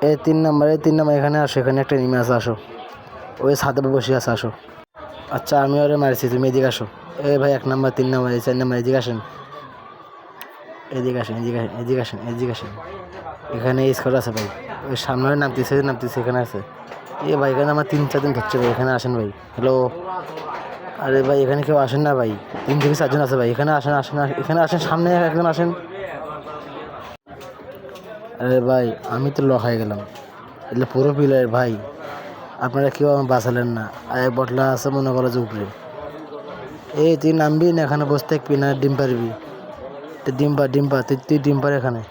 এই 3 নাম্বার এখানে আসো, এখানে একটা এনিমি আছে, আসো। ওই ছাদে বসে আছে, আসো। আচ্ছা আমি ওরে মারছি, তুমি এদিকে আসো। ভাই 1 নাম্বার 3 নাম্বার 4 নাম্বার এদিকে আসেন, এদিকে আসেন, এদিকে আসেন, এদিকে আসেন, এদিকে আসেন। এখানে স্কোর আছে ভাই, ওই সামনে নামতেছে এখানে আছে। ভাই এখানে আমার 3-4 দিন ধরছে ভাই, এখানে আসেন ভাই। হ্যালো, আরে ভাই এখানে কেউ আসেন না ভাই, 3 থেকে 4 জন আছে ভাই, এখানে আসেন, এখানে আসেন, সামনে একজন আসেন। আরে ভাই আমি তো লক হয়ে গেলাম, এগুলো পুরো প্লেয়ার ভাই, আপনারা কেউ আমার বাঁচালেন না। আর এক বটলা আছে মনে করো যে উপরে। তুই নামবি না, এখানে বসে থাকবি না, ডিম পারবি। তুই ডিম পার এখানে,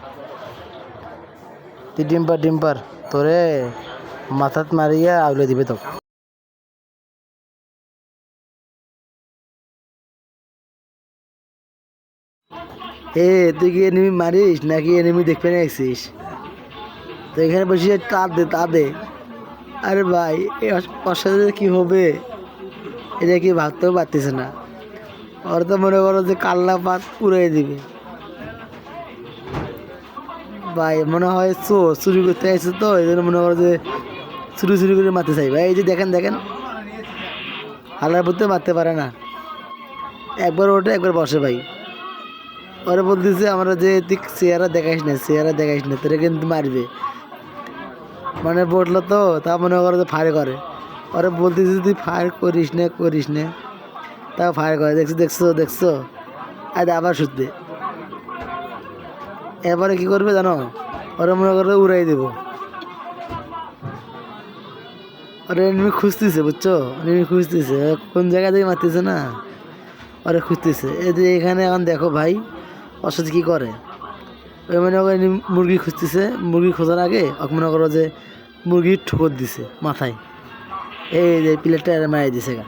তুই ডিম পার, তোরে মাথাত মারিয়া আউলে দিবে তো। তুই কি এনিমি মারিস নাকি এনিমি দেখতে না আসছিস? তো এখানে বসে তা দে। আরে ভাই ওর সাথে কি হবে এটা কি ভাবতেও পারতেছে না। ওর তো মনে করো যে কাল্লা পাত পুড়াই দিবে ভাই, মনে হয় চুরি করতে আসছে তো এই জন্য মনে করো যে চুরি করে মারতে চাই ভাই। এই যে দেখেন হালার পড়তে মারতে পারে না, একবার ওঠে একবার বসে ভাই। ওরা বলতেছে আমরা যে তুই চেহারা দেখাইস না তোরা কিন্তু মারবে, মানে বললো তো তা মনে করো যে ফায়ার করে। ওরা বলতেছে তুই ফায়ার করিস না তা ফায়ার করে। দেখছো আজ আবার শুনতে। এবারে কি করবে জানো, ওরা মনে করে উড়াই দেবো। ওরা এনিমি খুঁজতেছে, বুঝছো, এনিমি খুঁজতেছে কোন জায়গা থেকে মারতেছে না, ওরা খুঁজতেছে। এখানে এখন দেখো ভাই ওর সাথে কী করে। ওই মনে করো মুরগি খুঁজতেছে, মুরগি খোঁজার আগে ওকে মনে করো যে মুরগির ঠোকর দিছে মাথায়, এই যে প্লেটটা মারিয়ে দিছে গা।